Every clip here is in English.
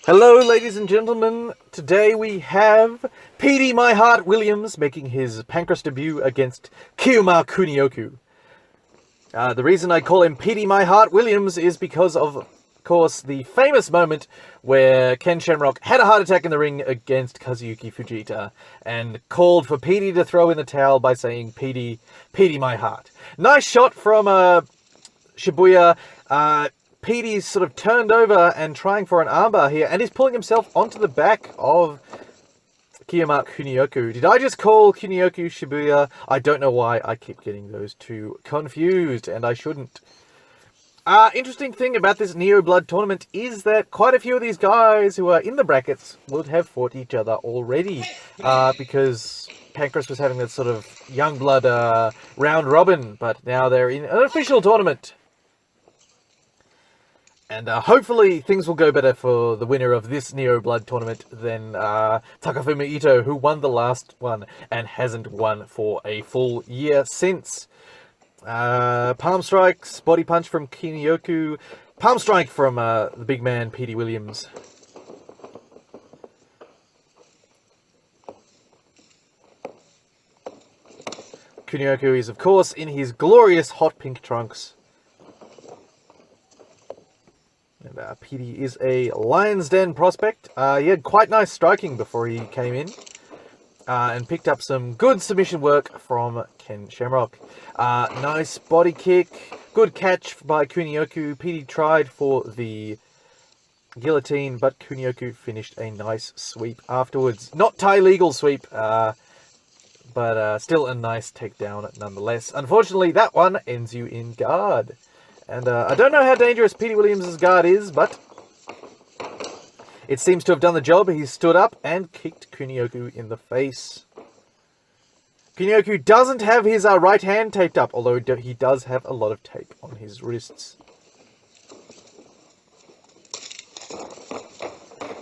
Hello, ladies and gentlemen. Today we have Petey My Heart Williams making his pancrase debut against Kiuma Kunioku. The reason I call him Petey My Heart Williams is because of course, the famous moment where Ken Shamrock had a heart attack in the ring against Kazuyuki Fujita and called for Petey to throw in the towel by saying, Petey, Petey my heart. Nice shot from Shibuya. Petey's sort of turned over and trying for an armbar here, and he's pulling himself onto the back of Kiuma Kunioku. Did I just call Kunioku Shibuya? I don't know why I keep getting those two confused, and I shouldn't. Interesting thing about this Neo Blood tournament is that quite a few of these guys who are in the brackets would have fought each other already, because Pancrase was having that sort of young blood round robin, but now they're in an official tournament. And hopefully things will go better for the winner of this Neo Blood tournament than Takafumi Ito, who won the last one and hasn't won for a full year since. Palm strikes, body punch from Kunioku, palm strike from the big man, Petey Williams. Kunioku is, of course, in his glorious hot pink trunks. And Petey is a Lion's Den prospect. He had quite nice striking before he came in. And picked up some good submission work from Ken Shamrock. Nice body kick. Good catch by Kunioku. Petey tried for the guillotine, but Kunioku finished a nice sweep afterwards. Not Thai legal sweep, but still a nice takedown nonetheless. Unfortunately, that one ends you in guard. And I don't know how dangerous Petey Williams' guard is, but it seems to have done the job. He stood up and kicked Kunioku in the face. Kunioku doesn't have his right hand taped up, although he does have a lot of tape on his wrists.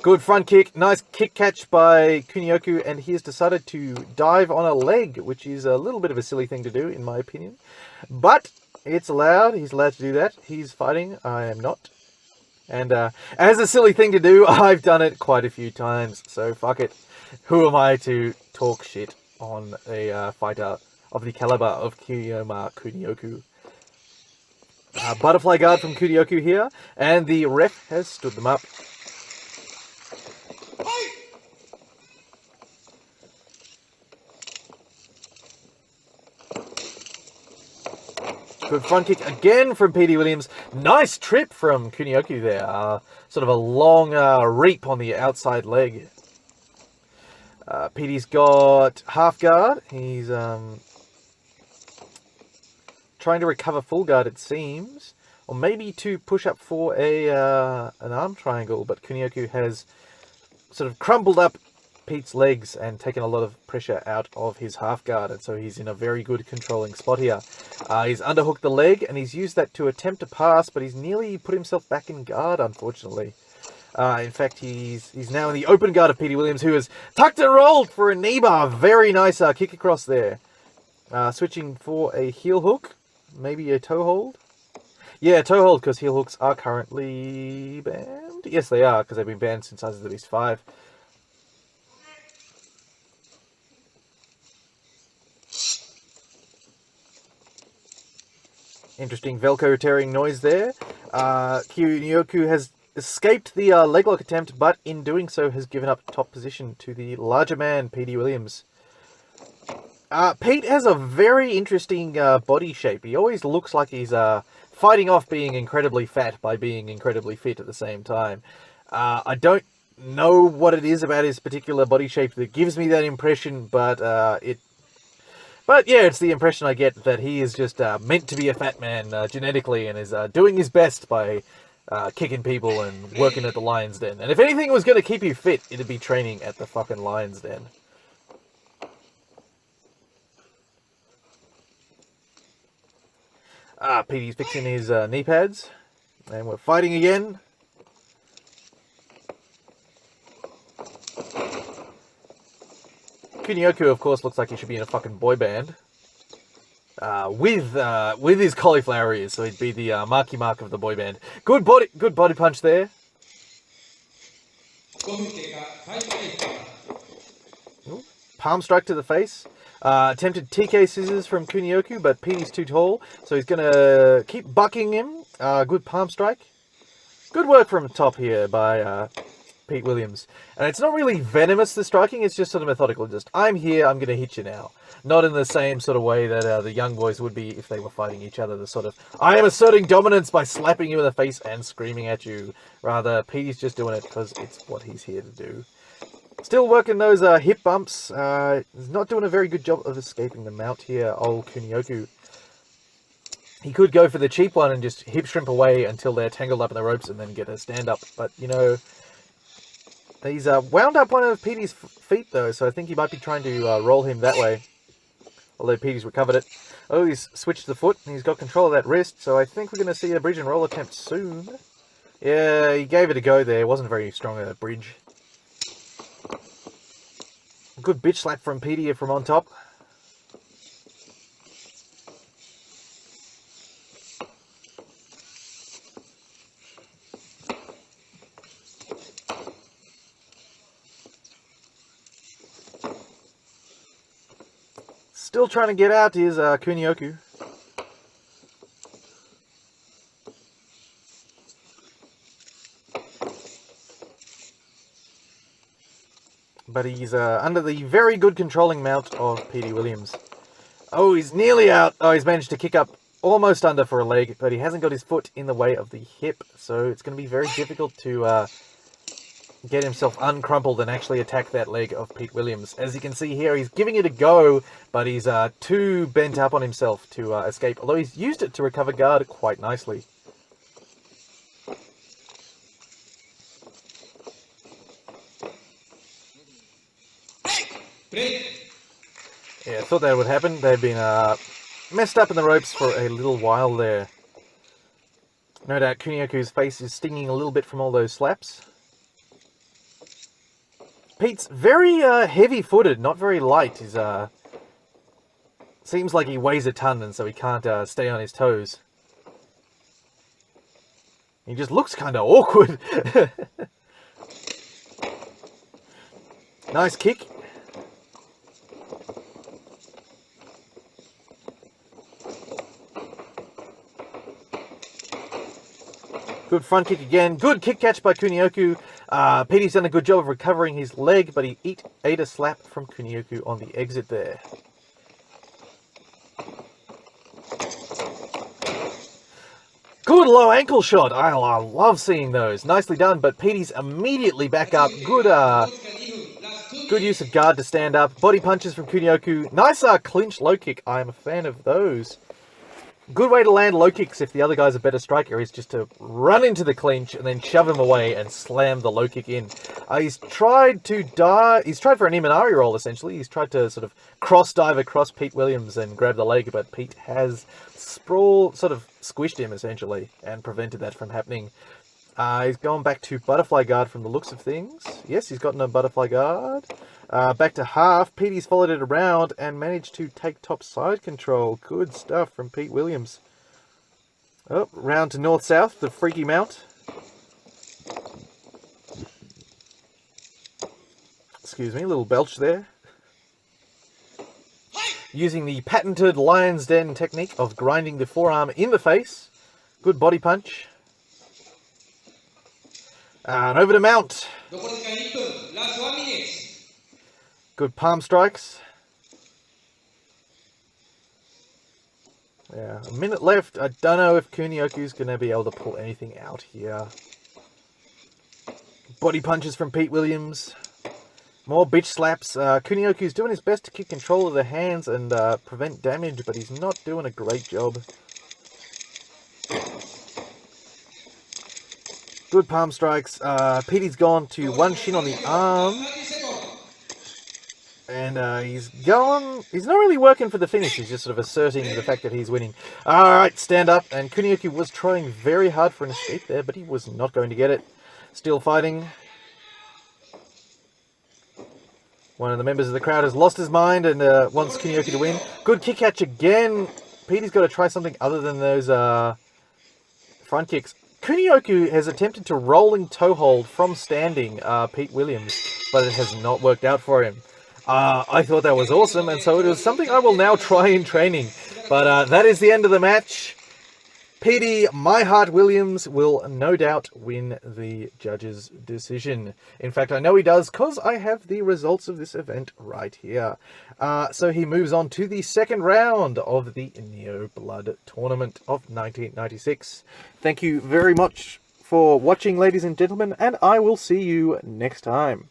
Good front kick. Nice kick catch by Kunioku, and he has decided to dive on a leg, which is a little bit of a silly thing to do, in my opinion. But it's allowed. He's allowed to do that. He's fighting. I am not. And as a silly thing to do, I've done it quite a few times, so fuck it. Who am I to talk shit on a fighter of the caliber of Kiuma Kunioku? Butterfly guard from Kunioku here, and the ref has stood them up. Good front kick again from Petey Williams. Nice trip from Kunioku there. Sort of a long reap on the outside leg. Petey's got half guard. He's trying to recover full guard, it seems. Or maybe to push up for an arm triangle. But Kunioku has sort of crumbled up Pete's legs and taken a lot of pressure out of his half guard, and so he's in a very good controlling spot here. He's underhooked the leg, and he's used that to attempt to pass, but he's nearly put himself back in guard, unfortunately. In fact, he's now in the open guard of Petey Williams, who has tucked and rolled for a knee bar. Very nice kick across there. Switching for a heel hook, maybe a toe hold. Yeah, toe hold, because heel hooks are currently banned. Yes, they are, because they've been banned since Eyes of the Beast 5. Interesting Velcro tearing noise there. Kunioku has escaped the leg lock attempt, but in doing so has given up top position to the larger man, Petey Williams. Pete has a very interesting body shape. He always looks like he's fighting off being incredibly fat by being incredibly fit at the same time. I don't know what it is about his particular body shape that gives me that impression, but But yeah, it's the impression I get that he is just meant to be a fat man genetically and is doing his best by kicking people and working at the Lion's Den. And if anything was going to keep you fit, it'd be training at the fucking Lion's Den. Petey's fixing his knee pads. And we're fighting again. Kunioku, of course, looks like he should be in a fucking boy band. With his cauliflower ears, so he'd be the Marky Mark of the boy band. Good body punch there. Ooh, palm strike to the face. Attempted TK scissors from Kunioku, but Petey's too tall, so he's going to keep bucking him. Good palm strike. Good work from top here by Pete Williams. And it's not really venomous, the striking, it's just sort of methodical. Just, I'm here, I'm going to hit you now. Not in the same sort of way that the young boys would be if they were fighting each other. The sort of, I am asserting dominance by slapping you in the face and screaming at you. Rather, Petey's just doing it because it's what he's here to do. Still working those hip bumps. He's not doing a very good job of escaping the mount here, old Kunioku. He could go for the cheap one and just hip shrimp away until they're tangled up in the ropes and then get a stand-up. But, you know, he's wound up one of Petey's feet, though, so I think he might be trying to roll him that way. Although Petey's recovered it. Oh, he's switched the foot, and he's got control of that wrist, so I think we're going to see a bridge and roll attempt soon. Yeah, he gave it a go there. It wasn't very strong a bridge. Good bitch slap from Petey from on top. Still trying to get out is Kunioku. But he's under the very good controlling mount of Petey Williams. Oh, he's nearly out. Oh, he's managed to kick up almost under for a leg, but he hasn't got his foot in the way of the hip, so it's going to be very difficult to get himself uncrumpled and actually attack that leg of Pete Williams. As you can see here, he's giving it a go, but he's too bent up on himself to escape, although he's used it to recover guard quite nicely. Yeah, I thought that would happen. They've been messed up in the ropes for a little while there. No doubt Kunioku's face is stinging a little bit from all those slaps. Pete's very heavy-footed, not very light. He's seems like he weighs a ton, and so he can't stay on his toes. He just looks kind of awkward. Nice kick. Good front kick again. Good kick catch by Kunioku. Petey's done a good job of recovering his leg, but he ate a slap from Kunioku on the exit there. Good low ankle shot. I love seeing those. Nicely done, but Petey's immediately back up. Good use of guard to stand up. Body punches from Kunioku. Nice clinch low kick. I am a fan of those. Good way to land low kicks if the other guy's a better striker is just to run into the clinch and then shove him away and slam the low kick in. He's tried to dive. He's tried for an Imanari roll, essentially. He's tried to sort of cross dive across Pete Williams and grab the leg, but Pete has sort of squished him, essentially, and prevented that from happening. He's gone back to butterfly guard from the looks of things. Yes, he's gotten a butterfly guard. Back to half. Petey's followed it around and managed to take top side control. Good stuff from Pete Williams. Oh, round to north-south, the freaky mount. Excuse me, a little belch there. Using the patented Lion's Den technique of grinding the forearm in the face. Good body punch. And over to mount. Good palm strikes. Yeah, a minute left. I don't know if Kunioku's going to be able to pull anything out here. Body punches from Pete Williams. More bitch slaps. Kunioku's doing his best to keep control of the hands and prevent damage, but he's not doing a great job. Good palm strikes. Petey's gone to one shin on the arm. And he's not really working for the finish. He's just sort of asserting the fact that he's winning. Alright, stand up. And Kunioku was trying very hard for an escape there, but he was not going to get it. Still fighting. One of the members of the crowd has lost his mind and wants Kunioku to win. Good kick catch again. Petey's got to try something other than those front kicks. Kunioku has attempted to rolling toe hold from standing Pete Williams, but it has not worked out for him. I thought that was awesome, and so it was something I will now try in training. But that is the end of the match. Petey My Heart Williams will no doubt win the judge's decision. In fact, I know he does because I have the results of this event right here. So he moves on to the second round of the Neo Blood Tournament of 1996. Thank you very much for watching, ladies and gentlemen, and I will see you next time.